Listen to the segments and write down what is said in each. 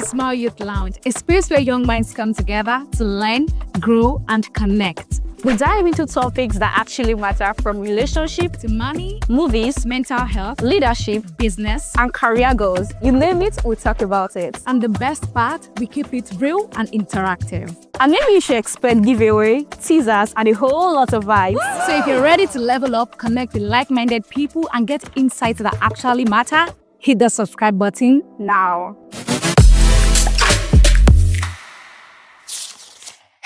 S.M.I.L.E Youth Lounge, a space where young minds come together to learn, grow, and connect. We dive into topics that actually matter, from relationship to money, movies, mental health, leadership, business, and career goals. You name it, we talk about it. And the best part, we keep it real and interactive. And maybe you should expect giveaway, teasers, and a whole lot of vibes. So if you're ready to level up, connect with like-minded people, and get insights that actually matter, hit the subscribe button now.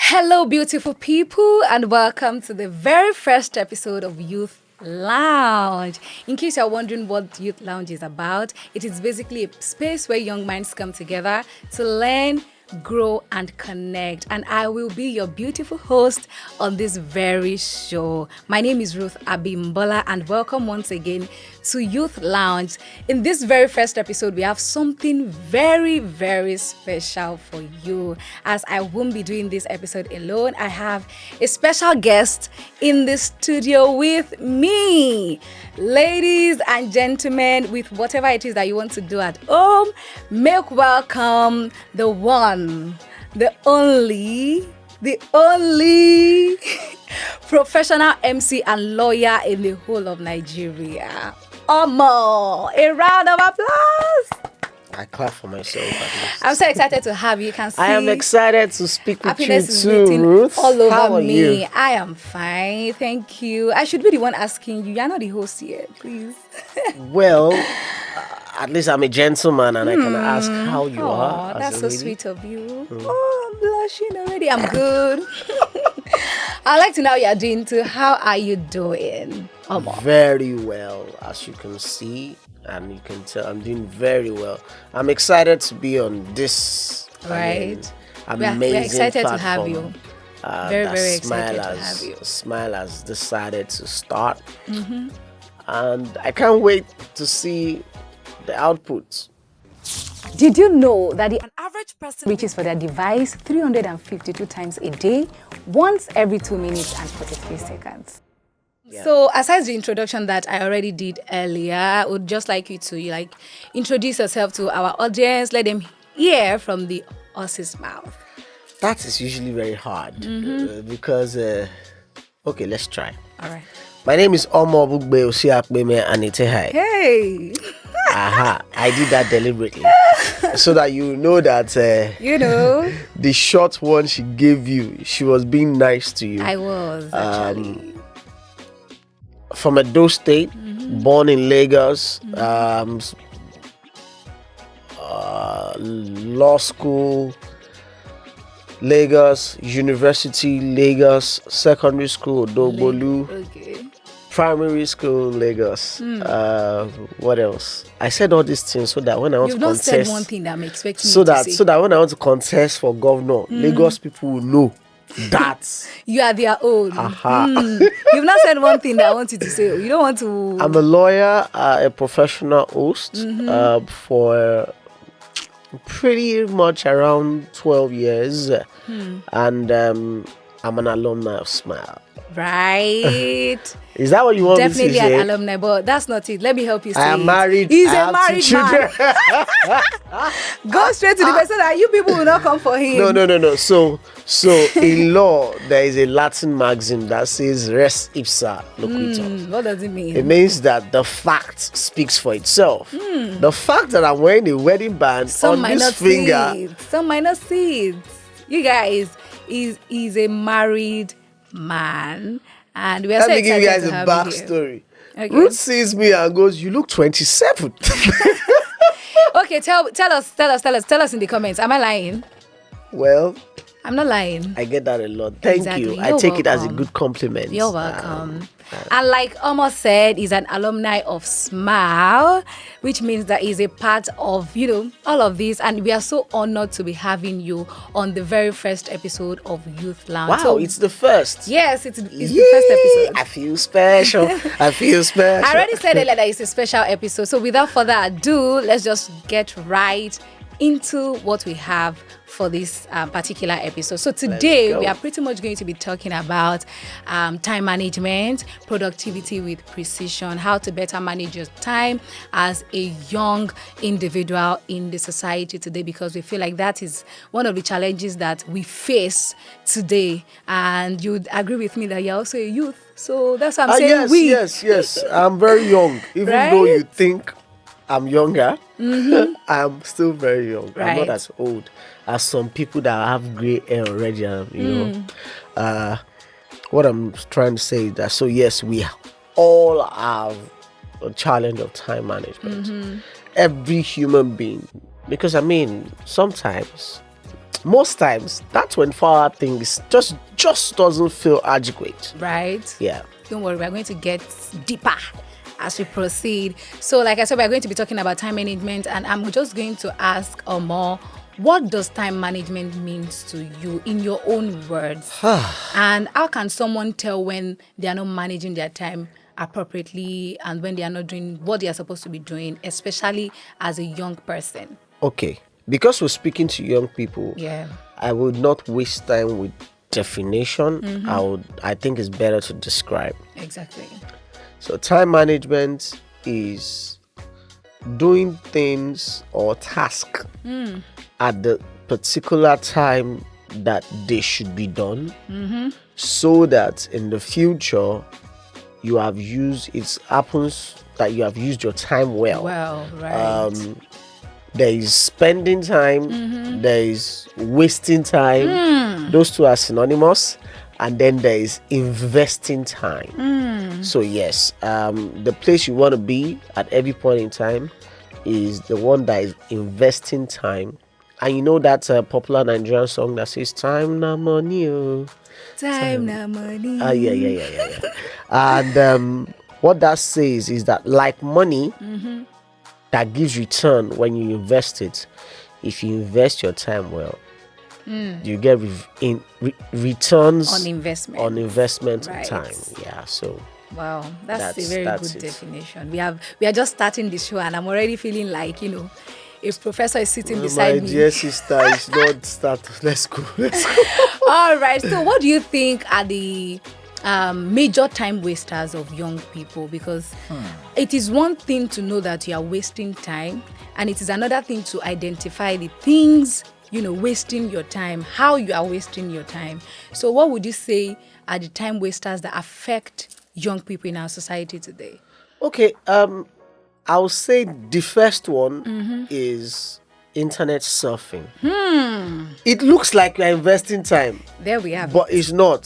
Hello, beautiful people, and welcome to the very first episode of Youth Lounge. In case you're wondering what Youth Lounge is about, it is basically a space where young minds come together to learn, grow, and connect. And I will be your beautiful host on this very show. My name is Ruth Abimbola, and welcome once again to Youth Lounge. In this very first episode, we have something very, very special for you. As I won't be doing this episode alone, I have a special guest in the studio with me. Ladies and gentlemen, with whatever it is that you want to do at home, make welcome the one, the only professional MC and lawyer in the whole of Nigeria. Omo, a round of applause. I clap for myself at least. I'm so excited to have you. You can see I am excited to speak with happiness you is too, written Ruth. all over How are me. you? I am fine, thank you. I should be the one asking you. You're not the host here, please. Well, at least I'm a gentleman and I can ask how you are. Oh, as that's a so lady. sweet of you. Oh, I'm blushing already. I'm good. I'd like to know how you're doing too. How are you doing? Very well, as you can see, and you can tell I'm doing very well. I'm excited to be on this Right. amazing We're excited platform, to have you. Very, that very S.M.I.L.E excited to have you. S.M.I.L.E has decided to start, and I can't wait to see the output. Did you know that the average person reaches for their device 352 times a day, once every 2 minutes and 43 seconds? Yeah. So, aside the introduction that I already did earlier, I would just like you to introduce yourself to our audience. Let them hear from the horse's mouth. That is usually very hard because, okay, let's try. All right. My name is Omo Bugbe Osiakbeme Anitehai. Hey. Aha, I did that deliberately so that you know that the short one she gave you, she was being nice to you. I was actually. From Edo State, born in Lagos, law school, Lagos, university, Lagos, secondary school, Dogbolu, Okay. primary school, Lagos. What else? I said all these things so that when I want You've to not contest, said one thing that I'm expecting so you to that say. when I want to contest for governor, Lagos people will know that You are their own. Aha. You've not said one thing that I want you to say. You don't want to. I'm a lawyer, a professional host for pretty much around 12 years, and I'm an alumni of S.M.I.L.E. Right. Is that what you want Definitely me to say? an alumni, but that's not it. Let me help you say I am it. married. He's I a have married 2 children. man. Go straight to the person that you people will not come for him. No. So in law, there is a Latin maxim that says res ipsa loquitur. What does it mean? It means that the fact speaks for itself. The fact that I'm wearing a wedding band Some on might this not finger. see it. Some might not see it. You guys, he's a married man, and we are Let so me give excited you guys to a have you here. backstory. Okay. Ruth sees me and goes, "You look 27." Okay, tell us in the comments. Am I lying? Well, I'm not lying. I get that a lot. Thank Exactly. you. I You're take it as a welcome. good compliment. You're welcome. And like Omo said, he's an alumni of S.M.I.L.E, which means that he's a part of, all of this. And we are so honored to be having you on the very first episode of Youth Lounge. Wow, So, it's the first. yes, it's the first Yay! episode. I feel special. I feel special. I already said earlier that it's a special episode. So without further ado, let's just get right into what we have for this particular episode. So today we are pretty much going to be talking about time management, productivity with precision, how to better manage your time as a young individual in the society today, because we feel like that is one of the challenges that we face today. And you'd agree with me that you're also a youth. So that's what I'm saying. Yes. I'm very young. Even though you think I'm younger, I'm still very young. I'm Right. not as old as some people that have gray hair already. What I'm trying to say is that, so yes, we all have a challenge of time management. Every human being. Because sometimes, most times, that 24-hour thing is just doesn't feel adequate. Right? Yeah. Don't worry, we're going to get deeper as we proceed. So, like I said, we're going to be talking about time management, and I'm just going to ask Omar, what does time management means to you in your own words? And how can someone tell when they are not managing their time appropriately and when they are not doing what they are supposed to be doing, especially as a young person? Okay. Because we're speaking to young people, Yeah. I would not waste time with definition. I think it's better to describe. Exactly. So time management is doing things or task at the particular time that they should be done, so that in the future you have used your time well. Well, right. There is spending time, there is wasting time. Those two are synonymous. And then there is investing time. So yes, the place you want to be at every point in time is the one that is investing time. And you know that popular Nigerian song that says "Time na money, oh." Time na money. Yeah. And what that says is that, like money, that gives return when you invest it. If you invest your time well, you get returns On investment. right. Time. Yeah. So Wow, that's a very that's good it. definition. We are just starting the show, and I'm already feeling like, if Professor is sitting my beside me. dear sister, it's not start. Let's go. All right. So, what do you think are the major time wasters of young people? Because it is one thing to know that you are wasting time, and it is another thing to identify the things, wasting your time, how you are wasting your time. So, what would you say are the time wasters that affect young people in our society today? Okay. I'll say the first one is internet surfing. It looks like you're investing time, There we have but it's not.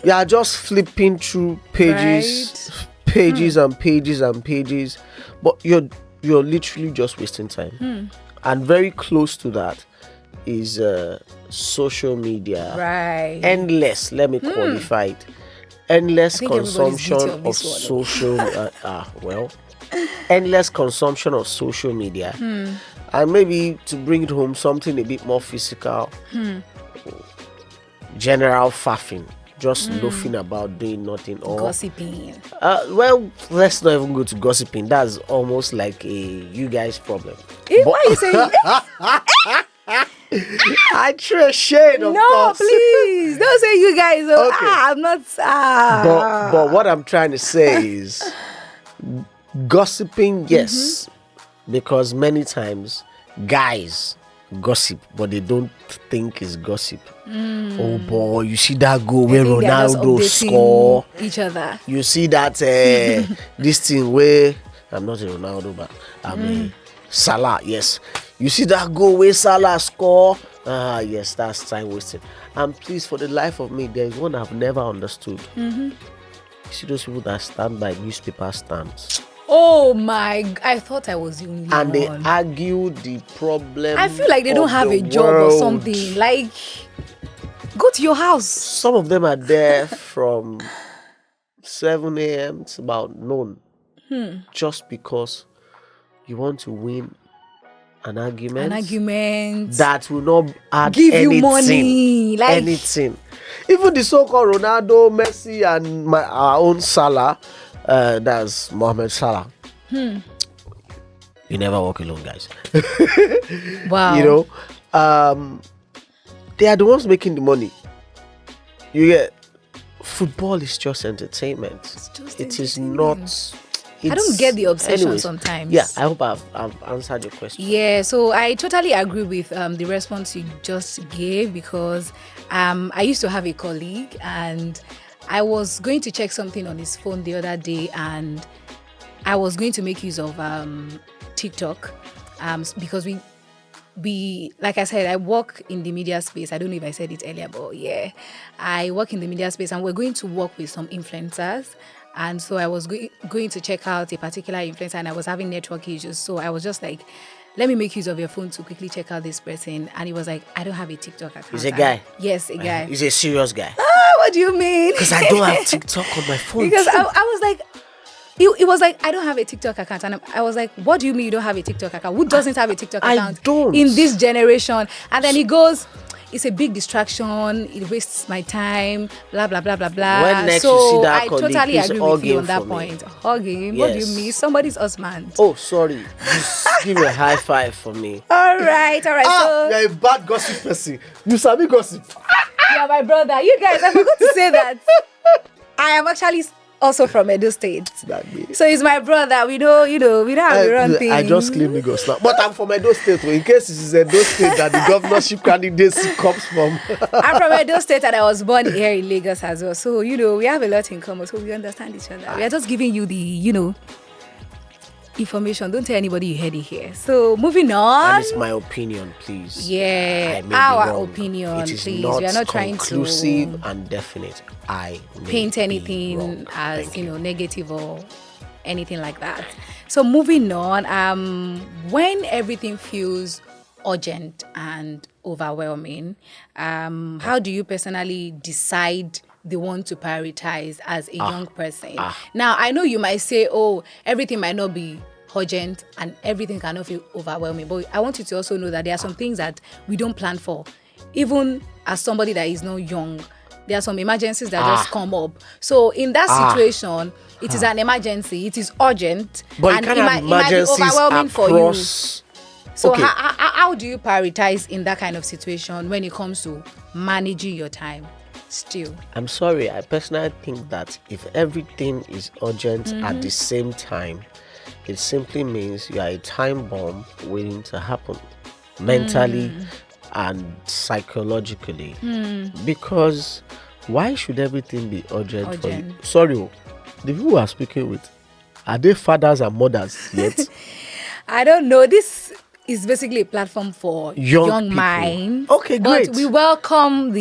You are just flipping through pages, and pages and pages, but you're literally just wasting time. And very close to that is social media. Right. Endless. Let me qualify it. Endless I think everybody's guilty consumption of of this one. social. Endless consumption of social media. And maybe to bring it home, something a bit more physical. General faffing, just loafing about, doing nothing, or Gossiping. well, let's not even go to gossiping. That's almost like a you guys problem. Why are you saying? I threw a shade, of No, course. please don't say you guys. Oh, Okay. I'm not. But what I'm trying to say is gossiping, yes, because many times guys gossip, but they don't think it's gossip. Oh boy, you see that goal where think they are just Ronaldo updating score? each other. You see that this thing where I'm not a Ronaldo, but I'm a Salah. Yes, you see that goal where Salah score? Yes, that's time wasting. And please, for the life of me, there is one I've never understood. You see those people that stand by newspaper stands Oh my! I thought I was the only and they one. argue the problem. I feel like they don't of have the a job or world. something. Like, go to your house. Some of them are there from 7 a.m. to about noon, just because you want to win an argument. An argument. That will not add Give you anything, money, like- anything. Even the so-called Ronaldo, Messi, and our own Salah, that's Mohamed Salah. You never walk alone, guys. Wow. You know, they are the ones making the money. You get, football is just entertainment. It is not. I don't get the obsession anyways, sometimes. Yeah, I hope I've answered your question. Yeah, so I totally agree with the response you just gave, because I used to have a colleague, and I was going to check something on his phone the other day, and I was going to make use of TikTok because we like I said, I work in the media space. I don't know if I said it earlier, but yeah, I work in the media space, and we're going to work with some influencers. And so I was going to check out a particular influencer, and I was having network issues. So I was just like, let me make use of your phone to quickly check out this person. And he was like, I don't have a TikTok account. He's a guy? Yes, a guy. He's a serious guy. What do you mean? Because I don't have TikTok on my phone. Because I was like, it was like, I don't have a TikTok account. And I was like, what do you mean you don't have a TikTok account? Who doesn't have a TikTok account I don't. in this generation? And then he goes, it's a big distraction. It wastes my time. Blah, blah, blah, blah, blah. When next so you see that I colleague, totally please agree hug with you him on that for me. point. Hug him. What do you Yes. mean? Somebody's husband. Oh, sorry. Just give me a high five for me. All right. So You're a bad gossip person. You sabi gossip. you're my brother. You guys, I forgot to say that. I am actually also from Edo State. That me. So he's my brother. We know, we don't have the wrong thing. I just claim Lagos now. But I'm from Edo State. In case it is Edo State that the governorship candidacy comes from. I'm from Edo State, and I was born here in Lagos as well. So, we have a lot in common. So we understand each other. We are just giving you the, information. Don't tell anybody you heard it here. So moving on. And it's my opinion, please. Yeah, I may be our wrong. opinion, It is please. not We are not trying to conclusive and definite. I may paint be anything wrong. as Thank you. negative or anything like that. So moving on, when everything feels urgent and overwhelming, how do you personally decide the one to prioritize as a young person? Now, I know you might say, oh, everything might not be urgent and everything cannot feel overwhelming, but I want you to also know that there are some things that we don't plan for. Even as somebody that is not young, there are some emergencies that just come up. So in that situation, it is an emergency, it is urgent, But and you it can't might, have it might be emergencies overwhelming for you. across. So Okay. how do you prioritize in that kind of situation when it comes to managing your time still? I'm sorry, I personally think that if everything is urgent at the same time, it simply means you are a time bomb waiting to happen mentally and psychologically. Because why should everything be urgent for you? Sorry, the people who are speaking with, are they fathers and mothers yet? I don't know. This is basically a platform for young people. minds. Okay, great. But we welcome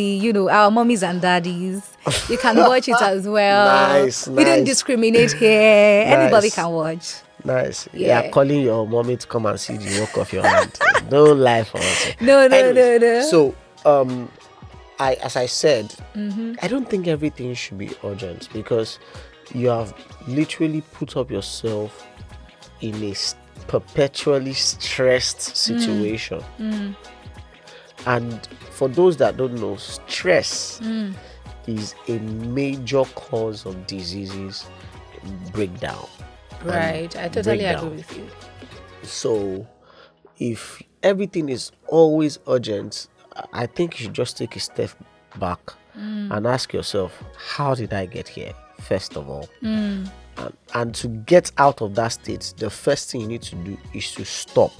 our mummies and daddies. You can watch it as well. Nice, We don't nice. discriminate here. Anybody Nice. can watch. Nice. Yeah. Yeah, calling your mommy to come and see the work of your hand. Don't lie for us. No. So, as I said, I don't think everything should be urgent, because you have literally put up yourself in a perpetually stressed situation. And for those that don't know, stress is a major cause of diseases, breakdown. Right. I totally breakdown. agree with you. So if everything is always urgent, I think you should just take a step back and ask yourself, how did I get here, first of all? And to get out of that state, the first thing you need to do is to stop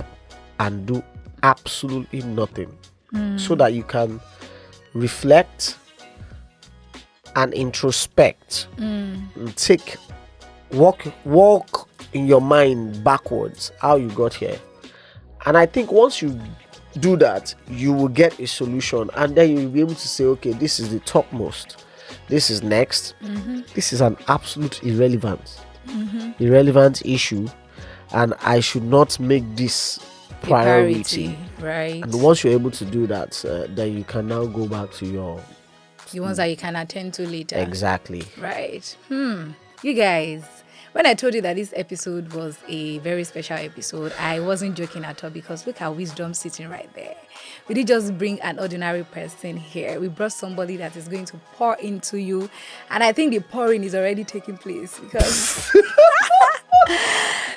and do absolutely nothing, so that you can reflect and introspect, and walk in your mind backwards how you got here. And I think once you do that, you will get a solution, and then you'll be able to say, okay, this is the topmost, this is next, this is an absolute irrelevant issue, and I should not make this priority. Right. And once you're able to do that, then you can now go back to your The ones that you can attend to later. exactly. Right. You guys, when I told you that this episode was a very special episode, I wasn't joking at all, because look at wisdom sitting right there. We didn't just bring an ordinary person here. We brought somebody that is going to pour into you. And I think the pouring is already taking place, because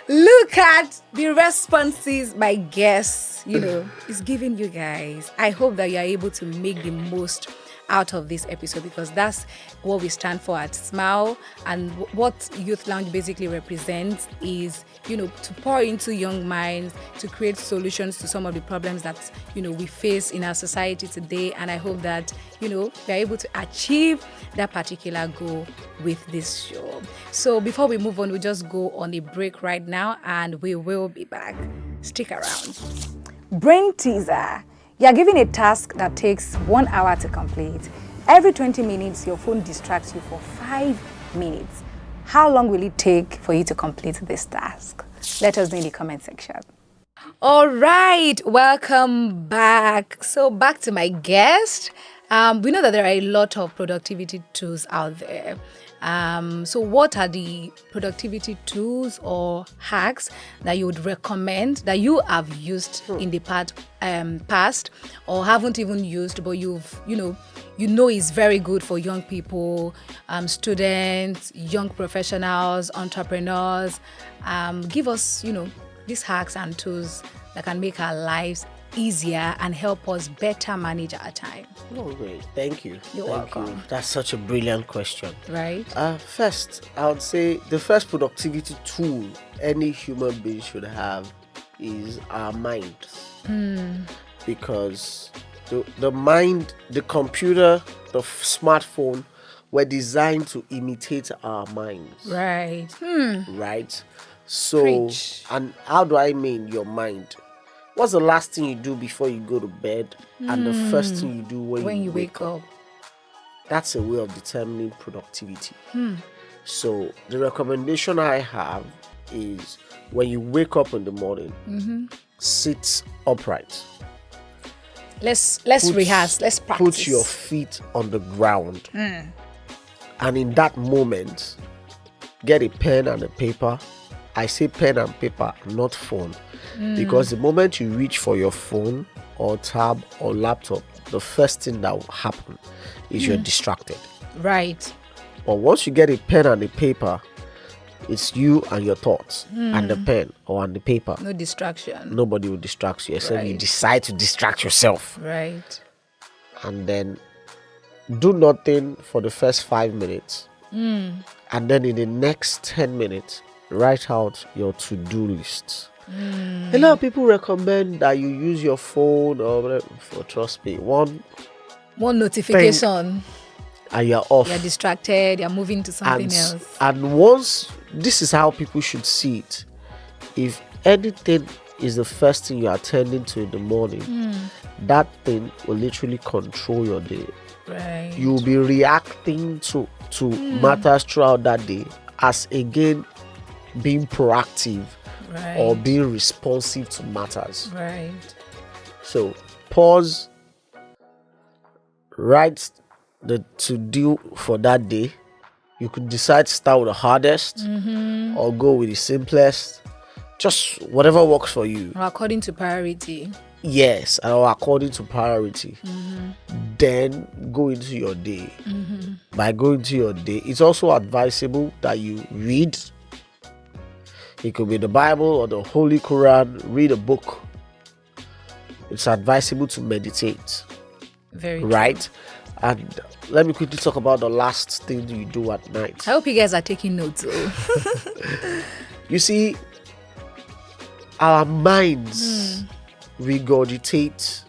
Look at the responses my guests, is giving you guys. I hope that you are able to make the most out of this episode, because that's what we stand for at S.M.I.L E. And what Youth Lounge basically represents is, to pour into young minds, to create solutions to some of the problems that, we face in our society today. And I hope that, we are able to achieve that particular goal with this show. So before we move on, we'll just go on a break right now and we will be back. Stick around. Brain teaser. You are given a task that takes 1 hour to complete. Every 20 minutes, your phone distracts you for 5 minutes. How long will it take for you to complete this task? Let us know in the comment section. All right, welcome back. So back to my guest. We know that there are a lot of productivity tools out there. So what are the productivity tools or hacks that you would recommend that you have used in the past or haven't even used, but you know is very good for young people, students, young professionals, entrepreneurs? Give us, these hacks and tools that can make our lives easier and help us better manage our time. Oh, great. Thank you. You're Thank welcome. you. That's such a brilliant question. Right? First, I would say the first productivity tool any human being should have is our mind. Because the mind, the computer, the smartphone were designed to imitate our minds. Right. Right? So, Preach. and how do I mean your mind? What's the last thing you do before you go to bed and the first thing you do when you wake up? That's a way of determining productivity. So the recommendation I have is when you wake up in the morning, sit upright. Let's rehearse. Let's practice. Put your feet on the ground. And in that moment, get a pen and a paper. I say pen and paper, not phone. Because the moment you reach for your phone or tab or laptop, the first thing that will happen is you're distracted. Right. But once you get a pen and a paper, it's you and your thoughts and the pen or and the paper. No distraction. Nobody will distract you except you Right. decide to distract yourself. Right. And then do nothing for the first 5 minutes. And then in the next 10 minutes, write out your to-do list. A lot of people recommend that you use your phone or whatever. Trust me, one notification. and you're off. You're distracted. You're moving to something else. And once, this is how people should see it. If anything is the first thing you're attending to in the morning, that thing will literally control your day. Right. You'll be reacting to matters throughout that day as again being proactive Right. or being responsive to matters. Right. So pause, write the to do for that day. You could decide to start with the hardest or go with the simplest. Just whatever works for you. Or according to priority. Yes, or according to priority. Then go into your day. By going to your day, it's also advisable that you read. It could be the Bible or the Holy Quran. Read a book. It's advisable to meditate. Very true. Right? And let me quickly talk about the last thing you do at night. I hope you guys are taking notes. You see, our minds regurgitate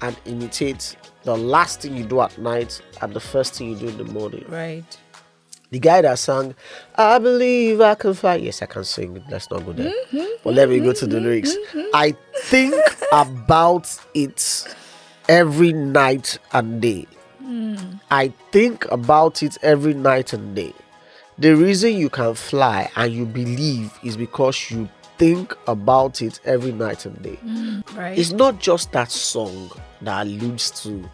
and imitate the last thing you do at night and the first thing you do in the morning. Right. The guy that sang, I believe I can fly. Yes, I can sing. Let's not go there. But let me go to the lyrics. I think about it every night and day. I think about it every night and day. The reason you can fly and you believe is because you think about it every night and day. Right. It's not just that song that alludes to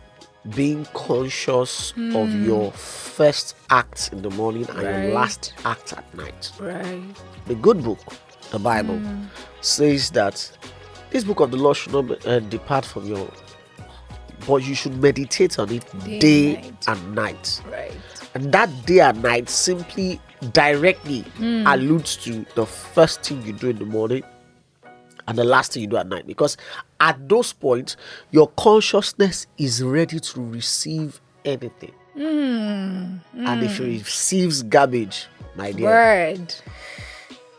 being conscious of your first act in the morning and Right. your last act at night. Right. The good book, the Bible, says that this book of the Lord should not depart from your, but you should meditate on it day night. and night. Right. And that day and night simply directly alludes to the first thing you do in the morning and the last thing you do at night, because at those points your consciousness is ready to receive anything. And if it receives garbage, my dear, Word.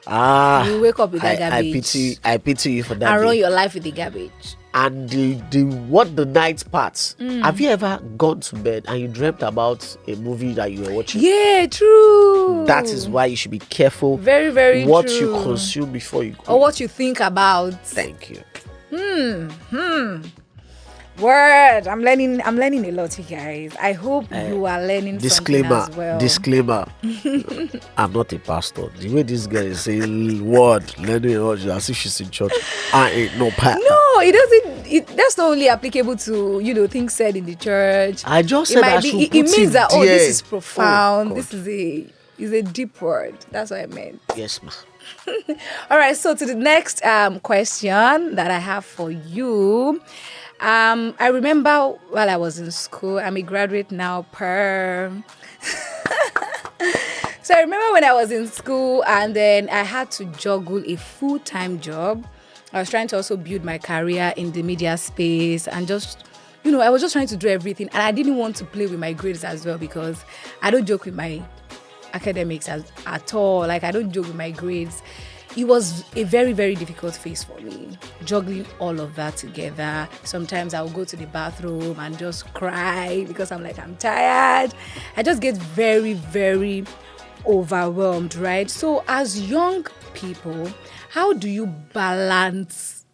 You wake up with that garbage. I pity you for that And day. run your life with the garbage. And the night parts. Have you ever gone to bed and you dreamt about a movie that you were watching? Yeah, true. That is why you should be careful. Very, very what true. you consume before you go. Or what you think about. Thank you. Word. I'm learning a lot, you guys. I hope you are learning something as well. Disclaimer. I'm not a pastor. The way this guy is saying word, learning a lot, as if she's in church. I ain't no pastor. No, it doesn't. That's not only applicable to things said in the church. I just said I should put it means that there. this is profound. Oh, this is a deep word. That's what I meant. Yes, ma. All right. So to the next question that I have for you. I remember while I was in school, I'm a graduate now So I remember when I was in school and then I had to juggle a full-time job. I was trying to also build my career in the media space and just, I was just trying to do everything. And I didn't want to play with my grades as well because I don't joke with my academics at all. Like, I don't joke with my grades. It was a very, very difficult phase for me, juggling all of that together. Sometimes I would go to the bathroom and just cry because I'm tired. I just get very, very overwhelmed, right? So as young people, how do you balance,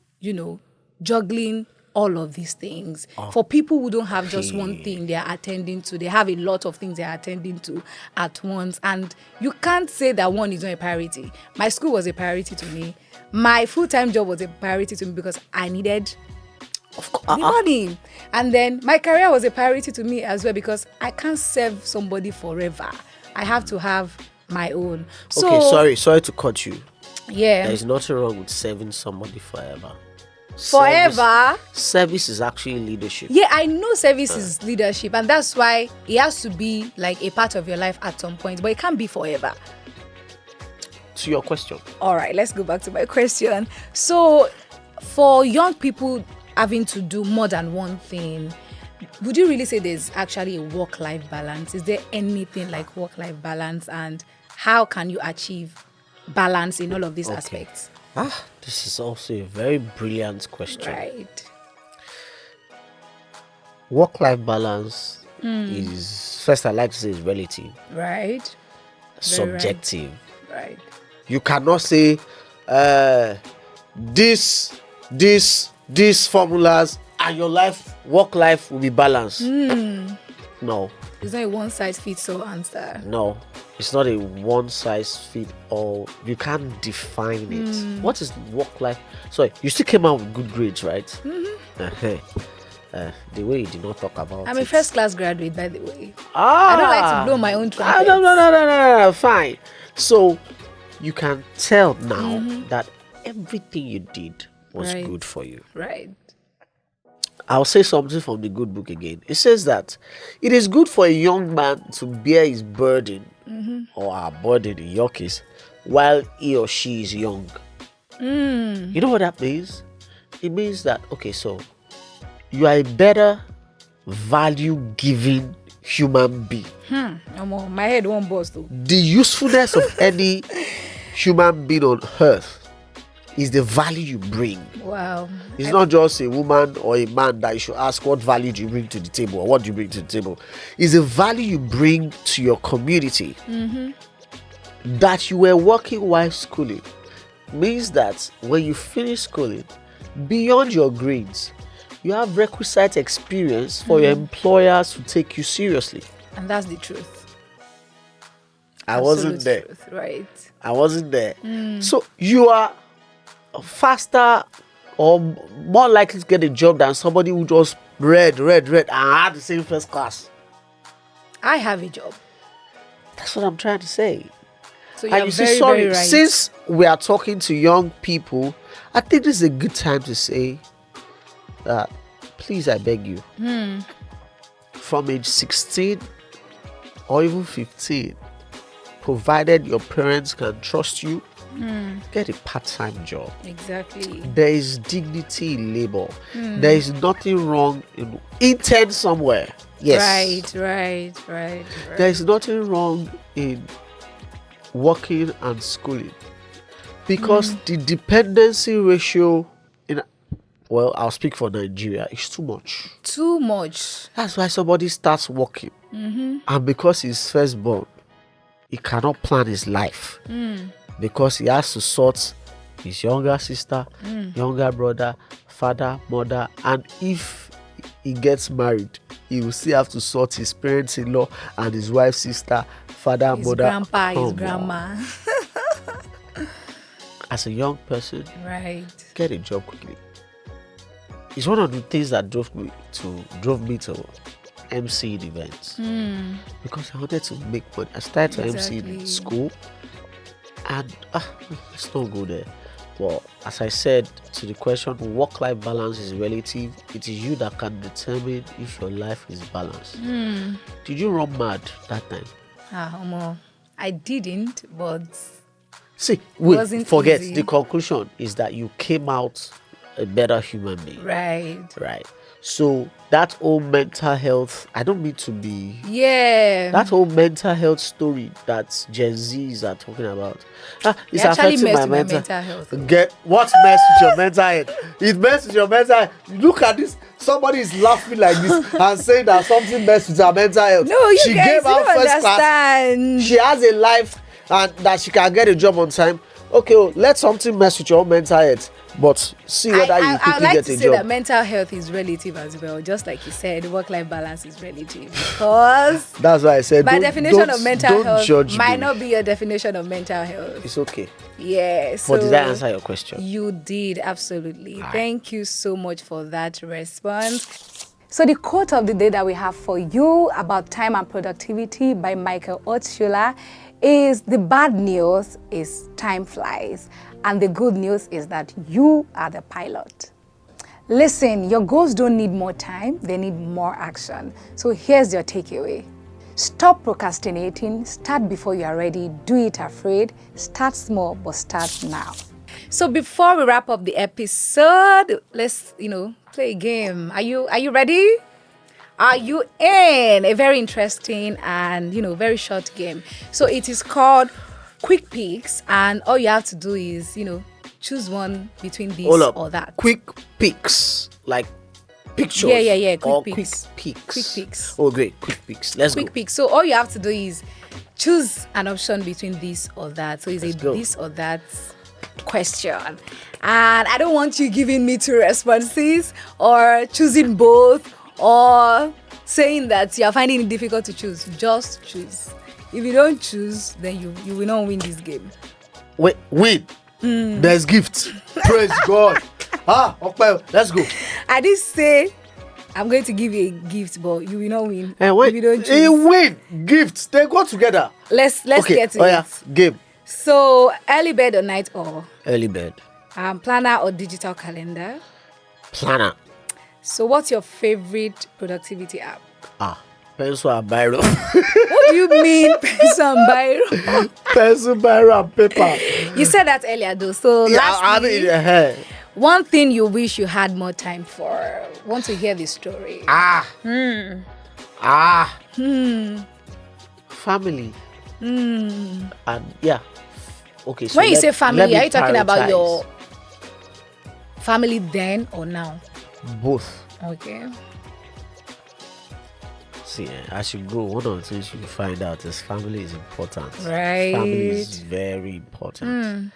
juggling all of these things? For people who don't have just one thing they are attending to, they have a lot of things they are attending to at once, and you can't say that one is not a priority. My school was a priority to me. My full-time job was a priority to me because I needed the money. And then my career was a priority to me as well because I can't serve somebody forever. I have to have my own. So, Okay, sorry to cut you. Yeah. There is nothing wrong with serving somebody forever. Forever? Service is actually leadership. Yeah, I know service is leadership, and that's why it has to be like a part of your life at some point, but it can't be forever. To your question. All right, let's go back to my question. So, for young people having to do more than one thing, would you really say there's actually a work-life balance? Is there anything like work-life balance, and how can you achieve balance in all of these aspects? This is also a very brilliant question. Right. Work-life balance is, first I like to say, is relative. Right. Subjective. Right. You cannot say this formulas and your work life will be balanced. No. It's not a one-size-fits-all answer. No. It's not a one-size-fits-all. You can't define it. What is work life? Sorry, you still came out with good grades, right? The way you did not talk about I'm it. a first-class graduate, by the way. I don't like to blow my own trumpet. No, fine. So you can tell now that everything you did was Right. good for you. Right. I'll say something from the good book again. It says that it is good for a young man to bear his burden, or our burden in your case, while he or she is young. You know what that means? It means that, okay, so you are a better value-giving human being. My head won't burst though. The usefulness of any human being on earth is the value you bring. Wow. It's not just a woman or a man that you should ask what value do you bring to the table or what do you bring to the table. It's the value you bring to your community. That you were working while schooling means that when you finish schooling, beyond your grades, you have requisite experience for your employers to take you seriously. And that's the truth. I wasn't Absolute there. Truth, right. I wasn't there. So you are faster or more likely to get a job than somebody who just read and had the same first class. I have a job. That's what I'm trying to say. So And you're you very, see, sorry, very right. since we are talking to young people, I think this is a good time to say that, please, I beg you, from age 16 or even 15, provided your parents can trust you, get a part-time job. Exactly. There is dignity in labor. There is nothing wrong in intern somewhere. Yes. Right. There is nothing wrong in working and schooling, because the dependency ratio in, well, I'll speak for Nigeria, is too much. Too much. That's why somebody starts working, and because he's firstborn, he cannot plan his life, because he has to sort his younger sister, younger brother, father, mother, and if he gets married, he will still have to sort his parents-in-law and his wife's sister, father, His mother. grandpa, his Come on. grandma. As a young person, Right. get a job quickly. It's one of the things that drove me to MC events, because I wanted to make money. I started to MC in Exactly. school, and let's not go there. But as I said to the question, work-life balance is relative. It is you that can determine if your life is balanced. Did you run mad that time? I didn't, but See, wait, wasn't forget. easy. The conclusion is that you came out a better human being. right. So that whole mental health, I don't mean to be, Yeah. that whole mental health story that Gen Zs are talking about, it's It actually affecting messed my with my mental. mental health. Get what mess with your mental health? It mess with your mental health. Look at this. Somebody is laughing like this and saying that something messed with her mental health. No, you She guys, gave you out don't first class. understand. She has a life and that she can get a job on time. Okay, let something mess with your own mental health, but see whether you I quickly like get to a say that job. mental health is relative as well. Just like you said, work-life balance is relative, because That's why I said my definition of mental don't health judge might me. not be your definition of mental health. It's okay. Yeah. So But did I answer your question? You did, absolutely. Right. Thank you so much for that response. So the quote of the day that we have for you about time and productivity by Michael Otsula is: the bad news is time flies, and the good news is that you are the pilot. Listen, your goals don't need more time, they need more action. So here's your takeaway. Stop procrastinating, start before you are ready, do it afraid, start small, but start now. So before we wrap up the episode, let's, play a game. Are you ready? Are you in? A very interesting and, very short game. So it is called Quick Pics, and all you have to do is, choose one between this Hold up. or that. Quick pics, like pictures. Yeah. Or Quick pics. quick pics. Quick pics. Oh, great. Quick pics. Let's Quick go. Pics. So all you have to do is choose an option between this or that. So it's Let's a go. this or that question. And I don't want you giving me two responses or choosing both or saying that you're finding it difficult to choose. Just choose. If you don't choose, then you will not win this game. Wait. There's gift. Praise God. Okay, let's go. I did say I'm going to give you a gift, but you will not win And wait, if you don't a choose. win, gifts, they go together. Let's Okay, get to yeah, it. game. So early bed or night owl? Early bed. Planner or digital calendar? Planner. So what's your favorite productivity app? Pencil and biro. What do you mean pencil and biro? Pencil, biro and paper. You said that earlier though. So lastly, I one thing you wish you had more time for. Want to hear the story? family. And yeah. Okay, so When you say let family, me are you talking about prioritize. your family then or now? Both? Okay. See, as you grow, one of the things you find out is family is important. Right. Family is very important.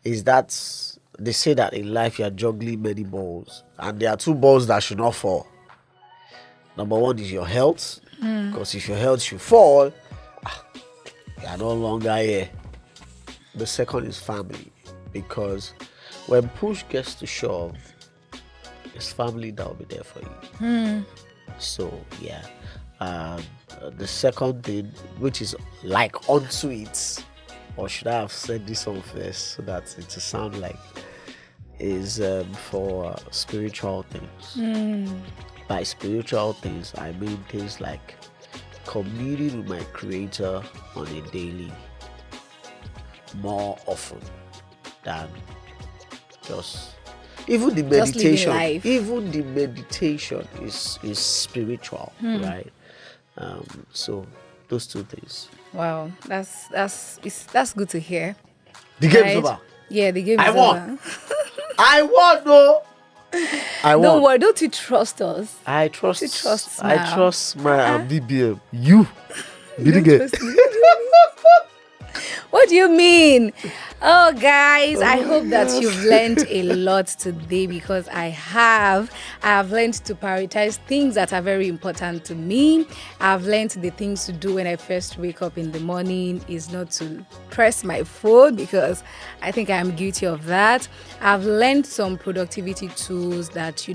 Is that they say that in life you are juggling many balls, and there are two balls that should not fall. Number one is your health, because if your health should fall, you are no longer here. The second is family, because when push gets to shove, it's family that will be there for you. So yeah. The second thing, which is like onto it, or should I have said this one first so that it will sound like, is for spiritual things. By spiritual things, I mean things like communing with my creator on a daily more often than just even the Just living meditation. life. Even the meditation is spiritual, right? So those two things. Wow, that's good to hear. The game's Right? over. Yeah, the game I is won. over. I won, no. I Don't won. worry, don't you trust us? I trust. You trust I S.M.I.L.E. trust my BBM. You, be the Don't game. trust me. What do you mean? Oh, guys, I hope that you've learned a lot today because I have learned to prioritize things that are very important to me. I've learned the things to do when I first wake up in the morning is not to press my phone because I think I'm guilty of that. I've learned some productivity tools that,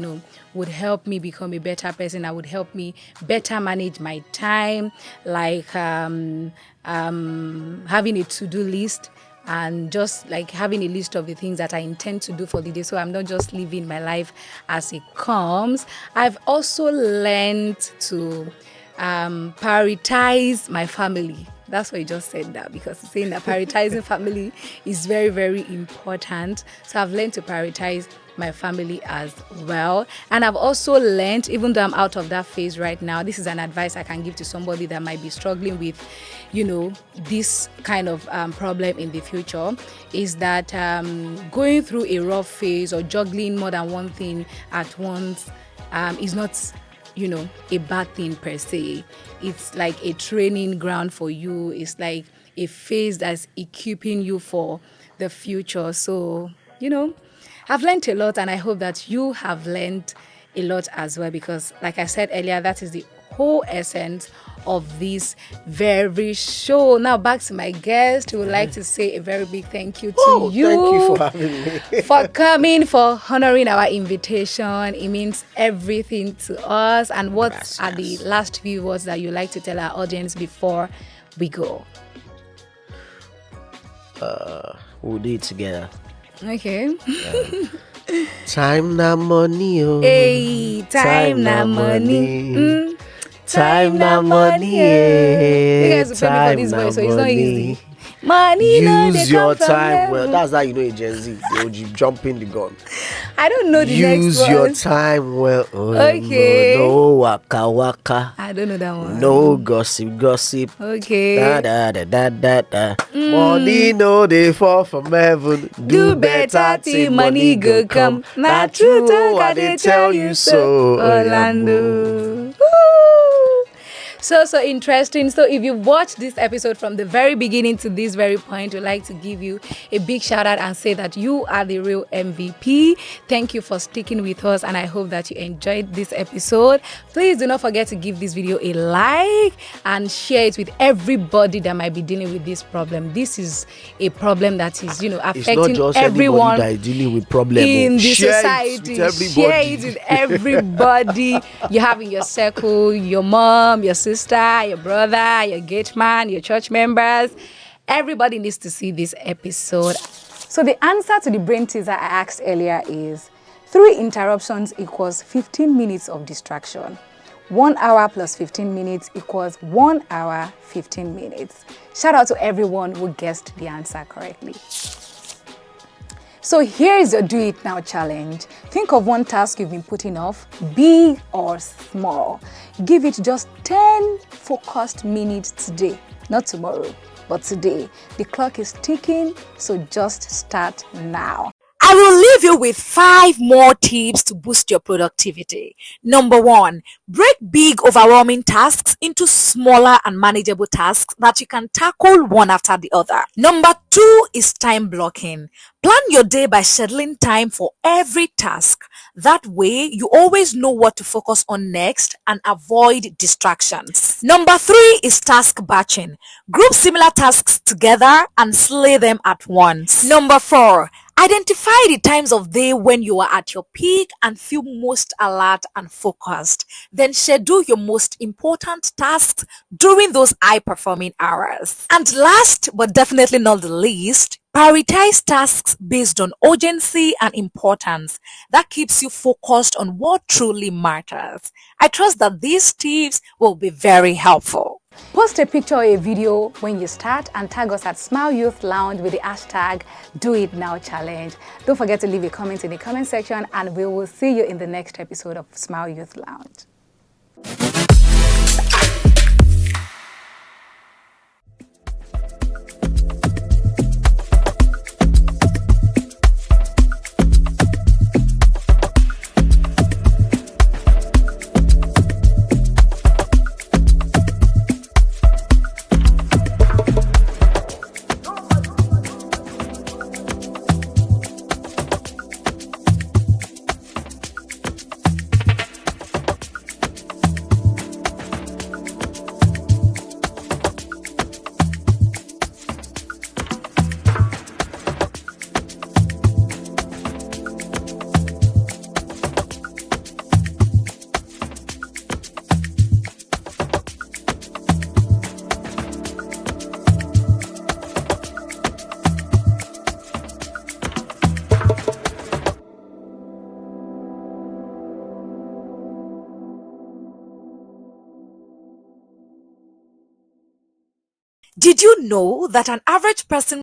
would help me become a better person. That would help me better manage my time, like having a to-do list and just like having a list of the things that I intend to do for the day, so I'm not just living my life as it comes. I've also learned to prioritize my family. That's why you just said that, because saying that prioritizing family is very, very important. So I've learned to prioritize my family as well. And I've also learned, even though I'm out of that phase right now, this is an advice I can give to somebody that might be struggling with, this kind of problem in the future, is that going through a rough phase or juggling more than one thing at once is not a bad thing per se. It's like a training ground for you. It's like a phase that's equipping you for the future. So, I've learned a lot, and I hope that you have learned a lot as well, because like I said earlier, that is the whole essence of this very show. Now back to my guest, who would like to say a very big thank you to you. Thank you for having me. For coming, for honoring our invitation. It means everything to us. And what are the last few words that you like to tell our audience before we go? We'll do it together. Okay. Time na money, oh. Hey, time na money. Time na money, You guys will pay me for this time na voice, so it's not money. easy. Money, no, they Use come your from time well. heaven. That's how you know a Gen Z. They would jumping the gun. I don't know the Use next your one. time well. Oh, Okay. No waka waka. I don't know that one. No gossip. Okay. Da. Money no they fall from heaven. Do better till money go come. Na true talk I dey tell you so, Orlando. Woo! So interesting. So if you watched this episode from the very beginning to this very point, we'd like to give you a big shout out and say that you are the real MVP. Thank you for sticking with us, and I hope that you enjoyed this episode. Please do not forget to give this video a like and share it with everybody that might be dealing with this problem. This is a problem that is, It's affecting not just everyone anybody that is dealing with problems. in the Share society. It with everybody. Share it with everybody you have in your circle, your mom, your sister, your brother, your gate man, your church members. Everybody needs to see this episode. So the answer to the brain teaser I asked earlier is 3 interruptions equals 15 minutes of distraction. 1 hour plus 15 minutes equals 1 hour, 15 minutes. Shout out to everyone who guessed the answer correctly. So here's your do it now challenge. Think of one task you've been putting off, big or small. Give it just 10 focused minutes today, not tomorrow, but today. The clock is ticking, so just start now. I will leave you with 5 more tips to boost your productivity. Number 1, break big, overwhelming tasks into smaller and manageable tasks that you can tackle one after the other. Number 2 is time blocking. Plan your day by scheduling time for every task. That way, you always know what to focus on next and avoid distractions. Number 3 is task batching. Group similar tasks together and slay them at once. Number 4, identify the times of day when you are at your peak and feel most alert and focused. Then schedule your most important tasks during those high-performing hours. And last but definitely not the least, prioritize tasks based on urgency and importance. That keeps you focused on what truly matters. I trust that these tips will be very helpful. Post a picture or a video when you start and tag us at Smile Youth Lounge with the hashtag #DoItNowChallenge. Don't forget to leave a comment in the comment section, and we will see you in the next episode of Smile Youth Lounge. Did you know that an average person